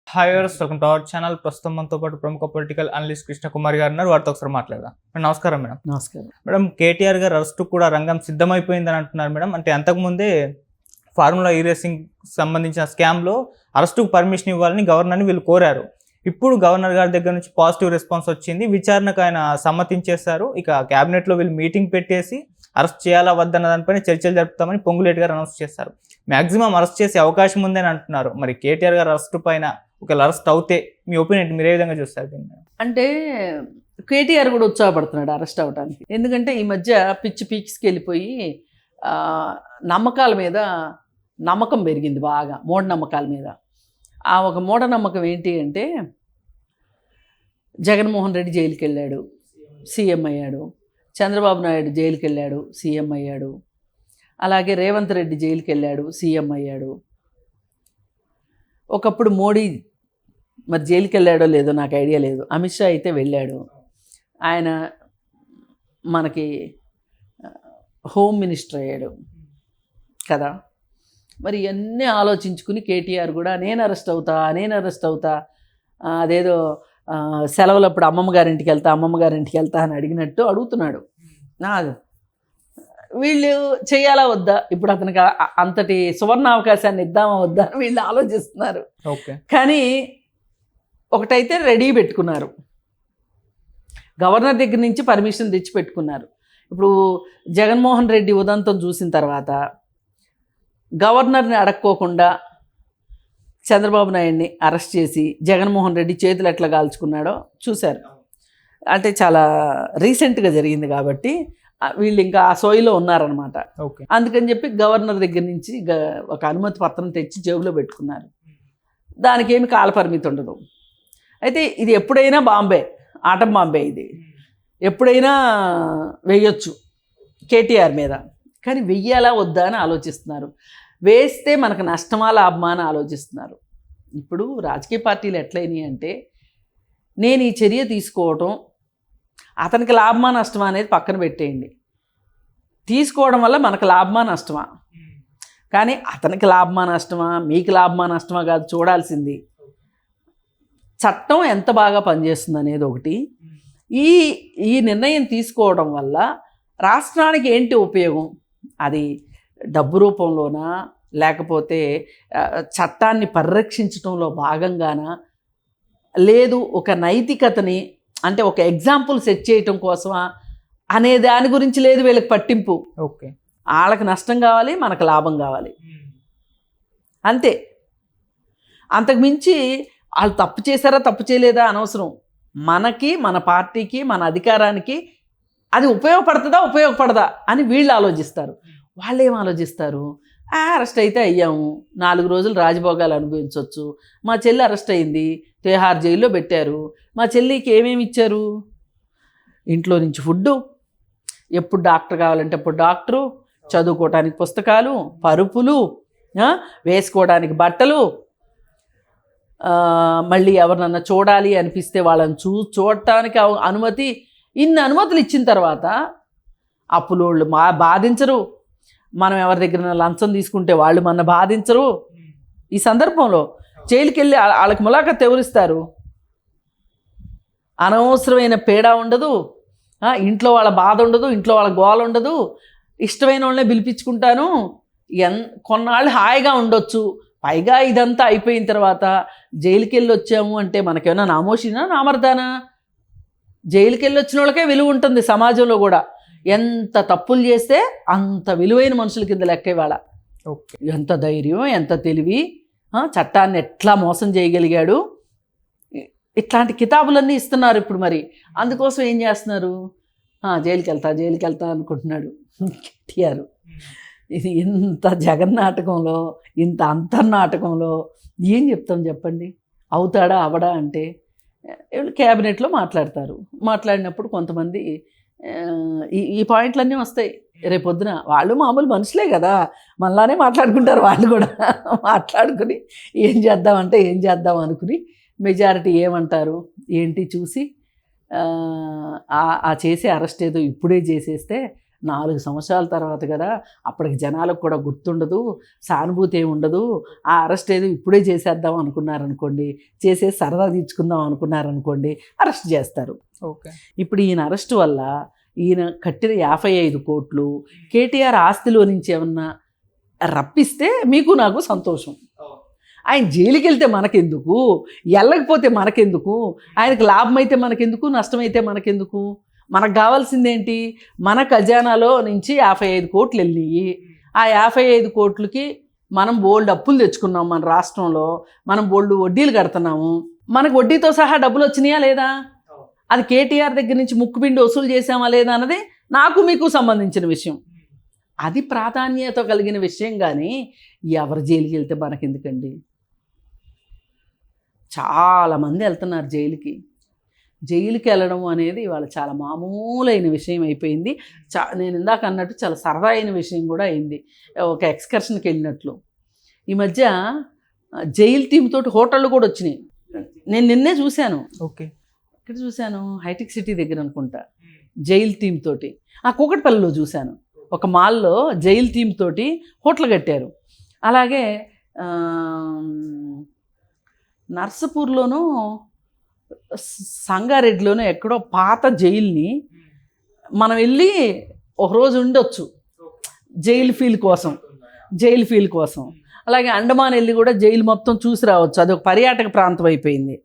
Hi viewers, welcome to our channel. ప్రస్తుతం మనతో పాటు ప్రముఖ పొలిటికల్ అనలిస్ట్ కృష్ణ కుమార్ గారు ఉన్నారు. వారితో ఒకసారి మాట్లాడదాం. నమస్కారం మేడం. నమస్కారం మేడం, కేటీఆర్ గారు అరెస్ట్ కూడా రంగం సిద్ధమైపోయిందని అంటున్నారు మేడం. అంటే అంతకుముందే ఫార్ములా ఈ రేసింగ్ సంబంధించిన స్కామ్లో అరెస్టుకు పర్మిషన్ ఇవ్వాలని గవర్నర్ని వీళ్ళు కోరారు. ఇప్పుడు గవర్నర్ గారి దగ్గర నుంచి పాజిటివ్ రెస్పాన్స్ వచ్చింది. విచారణకు ఆయన సమ్మతించేశారు. ఇక క్యాబినెట్లో వీళ్ళు మీటింగ్ పెట్టేసి అరెస్ట్ చేయాలా వద్దన్న దానిపైన చర్చలు జరుపుతామని పొంగులేటి గారు అనౌన్స్ చేశారు. మ్యాక్సిమం అరెస్ట్ చేసే అవకాశం ఉందని అంటున్నారు. మరి కేటీఆర్ గారు అరెస్ట్ పైన ఒకవేళ అరెస్ట్ అవుతే మీ ఒపీనియన్ మీరు ఏ విధంగా చూస్తారు దీన్ని? అంటే కేటీఆర్ కూడా ఉత్సాహపడుతున్నాడు అరెస్ట్ అవ్వడానికి. ఎందుకంటే ఈ మధ్య పీక్స్కి వెళ్ళిపోయి నమ్మకాల మీద నమ్మకం పెరిగింది బాగా, మూఢనమ్మకాల మీద. ఆ ఒక మూఢనమ్మకం ఏంటి అంటే, జగన్మోహన్ రెడ్డి జైలుకి వెళ్ళాడు, సీఎం అయ్యాడు. చంద్రబాబు నాయుడు జైలుకి వెళ్ళాడు, సీఎం అయ్యాడు. అలాగే రేవంత్ రెడ్డి జైలుకి వెళ్ళాడు, సీఎం అయ్యాడు. ఒకప్పుడు మోడీ మరి జైలుకి వెళ్ళాడో లేదో నాకు ఐడియా లేదు. అమిత్ షా అయితే వెళ్ళాడు. ఆయన మనకి హోమ్ మినిస్టర్ అయ్యాడు కదా. మరి ఇవన్నీ ఆలోచించుకుని కేటీఆర్ కూడా నేను అరెస్ట్ అవుతా అదేదో సెలవులప్పుడు అమ్మమ్మ గారింటికి వెళ్తా అని అడిగినట్టు అడుగుతున్నాడు. వీళ్ళు చేయాలా వద్దా, ఇప్పుడు అతనికి అంతటి సువర్ణ అవకాశాన్ని ఇద్దామా వద్దా అని వీళ్ళు ఆలోచిస్తున్నారు. కానీ ఒకటైతే రెడీ పెట్టుకున్నారు, గవర్నర్ దగ్గర నుంచి పర్మిషన్ తెచ్చి పెట్టుకున్నారు. ఇప్పుడు జగన్మోహన్ రెడ్డి ఉదంతం చూసిన తర్వాత గవర్నర్ని అడక్కోకుండా చంద్రబాబు నాయుడిని అరెస్ట్ చేసి జగన్మోహన్ రెడ్డి చేతులు ఎట్లా కాల్చుకున్నాడో చూశారు. అంటే చాలా రీసెంట్గా జరిగింది కాబట్టి వీళ్ళు ఇంకా ఆ సోయిలో ఉన్నారనమాట. అందుకని చెప్పి గవర్నర్ దగ్గర నుంచి ఒక అనుమతి పత్రం తెచ్చి జేబులో పెట్టుకున్నారు. దానికి ఏమి కాలపరిమితి ఉండదు. అయితే ఇది ఎప్పుడైనా బాంబే, ఆటం బాంబే, ఇది ఎప్పుడైనా వేయొచ్చు కేటీఆర్ మీద. కానీ వెయ్యాలా వద్దా అని ఆలోచిస్తున్నారు. వేస్తే మనకు నష్టమా లాభమా అని ఆలోచిస్తున్నారు. ఇప్పుడు రాజకీయ పార్టీలు ఎట్లయినాయి అంటే, నేను ఈ చర్య తీసుకోవటం అతనికి లాభమా నష్టమా అనేది పక్కన పెట్టేయండి. తీసుకోవడం వల్ల మనకు లాభమా నష్టమా, కానీ అతనికి లాభమా నష్టమా, మీకు లాభమా నష్టమా కాదు చూడాల్సింది చట్టం ఎంత బాగా పనిచేస్తుంది అనేది ఒకటి. ఈ నిర్ణయం తీసుకోవడం వల్ల రాష్ట్రానికి ఏంటి ఉపయోగం, అది డబ్బు రూపంలోనా లేకపోతే చట్టాన్ని పరిరక్షించడంలో భాగంగానా, లేదు ఒక నైతికతని అంటే ఒక ఎగ్జాంపుల్ సెట్ చేయటం కోసమా అనే దాని గురించి లేదు వీళ్ళకి పట్టింపు. వాళ్ళకి నష్టం కావాలి, మనకు లాభం కావాలి, అంతే. అంతకుమించి వాళ్ళు తప్పు చేశారా తప్పు చేయలేదా అనవసరం. మనకి, మన పార్టీకి, మన అధికారానికి అది ఉపయోగపడదా అని వీళ్ళు ఆలోచిస్తారు. వాళ్ళు ఏం ఆలోచిస్తారు, అరెస్ట్ అయితే అయ్యాము, 4 రోజులు రాజభోగాలు అనుభవించవచ్చు. మా చెల్లి అరెస్ట్ అయింది, తిహార్ జైల్లో పెట్టారు. మా చెల్లికి ఏమేమి ఇచ్చారు, ఇంట్లో నుంచి ఫుడ్డు, ఎప్పుడు డాక్టర్ కావాలంటే అప్పుడు డాక్టరు, చదువుకోవడానికి పుస్తకాలు, పరుపులు, వేసుకోవడానికి బట్టలు, మళ్ళీ ఎవరినన్నా చూడాలి అనిపిస్తే వాళ్ళని చూడటానికి అనుమతి. ఇన్ని అనుమతులు ఇచ్చిన తర్వాత అప్పులోళ్ళు బాధించరు, మనం ఎవరి దగ్గర లంచం తీసుకుంటే వాళ్ళు మన బాధించరు. ఈ సందర్భంలో జైలుకి వెళ్ళి వాళ్ళకి ములాఖత్ ఎవరిస్తారు, అనవసరమైన పేడ ఉండదు, ఇంట్లో వాళ్ళ బాధ ఉండదు, ఇంట్లో వాళ్ళ గోల ఉండదు, ఇష్టమైన వాళ్ళనే పిలిపించుకుంటాను, కొన్నాళ్ళు హాయిగా ఉండొచ్చు. పైగా ఇదంతా అయిపోయిన తర్వాత జైలుకి వెళ్ళి వచ్చాము అంటే మనకేమైనా నామోషినా నామర్దానా? జైలుకి వెళ్ళి వచ్చిన వాళ్ళకే విలువ ఉంటుంది సమాజంలో కూడా. ఎంత తప్పులు చేస్తే అంత విలువైన మనుషుల కింద లెక్క ఇవాళ. ఎంత ధైర్యం, ఎంత తెలివి, చట్టాన్ని ఎట్లా మోసం చేయగలిగాడు, ఇట్లాంటి కితాబులన్నీ ఇస్తున్నారు ఇప్పుడు. మరి అందుకోసం ఏం చేస్తున్నారు, జైలుకి వెళ్తా అనుకుంటున్నాడు కేటీఆర్. ఇది ఇంత జగన్నాటకంలో, ఇంత అంతర్నాటకంలో ఏం చెప్తాం చెప్పండి? అవుతాడా అవడా అంటే క్యాబినెట్లో మాట్లాడినప్పుడు కొంతమంది ఈ పాయింట్లన్నీ వస్తాయి. రేపొద్దున వాళ్ళు మామూలు మనుషులే కదా, మనలానే మాట్లాడుకుంటారు వాళ్ళు కూడా. మాట్లాడుకుని ఏం చేద్దాం అనుకుని మెజారిటీ ఏమంటారు ఏంటి చూసి ఆ చేసే అరెస్ట్ ఏదో ఇప్పుడే చేసేస్తే 4 సంవత్సరాల తర్వాత కదా, అప్పటికి జనాలకు కూడా గుర్తుండదు, సానుభూతి ఏమి ఉండదు, ఆ అరెస్ట్ ఏదో ఇప్పుడే చేసేద్దాం అనుకున్నారనుకోండి, చేసేసి సరదా తీర్చుకుందాం అనుకున్నారనుకోండి, అరెస్ట్ చేస్తారు. ఓకే. ఇప్పుడు ఈయన అరెస్ట్ వల్ల ఈయన కట్టిన 55 కోట్లు కేటీఆర్ ఆస్తిలో నుంచి ఏమన్నా రప్పిస్తే మీకు నాకు సంతోషం. ఆయన జైలుకి వెళ్తే మనకెందుకు, వెళ్ళకపోతే మనకెందుకు, ఆయనకు లాభం అయితే మనకెందుకు, నష్టమైతే మనకెందుకు? మనకు కావాల్సిందేంటి? మన ఖజానాలో నుంచి 55 కోట్లు వెళ్ళినాయి. ఆ 55 కోట్లకి మనం బోల్డ్ అప్పులు తెచ్చుకున్నాం, మన రాష్ట్రంలో మనం బోల్డ్ వడ్డీలు కడుతున్నాము. మనకు వడ్డీతో సహా డబ్బులు వచ్చినాయా లేదా? అది కేటీఆర్ దగ్గర నుంచి ముక్కుపిండి వసూలు చేసామా లేదా అన్నది నాకు మీకు సంబంధించిన విషయం. అది ప్రాధాన్యత కలిగిన విషయం. కానీ ఎవరు జైలుకి వెళ్తే మనకెందుకండి? చాలామంది వెళ్తున్నారు జైలుకి. జైలుకి వెళ్ళడం అనేది వాళ్ళు చాలా మామూలైన విషయం అయిపోయింది. నేను ఇందాక అన్నట్టు చాలా సరదా అయిన విషయం కూడా అయింది. ఒక ఎక్స్కర్షన్కి వెళ్ళినట్లు. ఈ మధ్య జైలు టీమ్ తోటి హోటళ్ళు కూడా వచ్చినాయి. నేను నిన్నే చూశాను. ఓకే. ఇక్కడ చూశాను, హైటెక్ సిటీ దగ్గర అనుకుంటా, జైలు టీమ్ తోటి. ఆ కూకట్పల్లిలో చూశాను, ఒక మాల్లో జైలు టీమ్ తోటి హోటల్ కట్టారు. అలాగే నర్సపూర్లోనూ సంగారెడ్డిలోనూ ఎక్కడో పాత జైల్ని మనం వెళ్ళి ఒకరోజు ఉండొచ్చు జైలు ఫీల్ కోసం. అలాగే అండమాన్ వెళ్ళి కూడా జైలు మొత్తం చూసి రావచ్చు. అది ఒక పర్యాటక ప్రాంతం అయిపోయింది.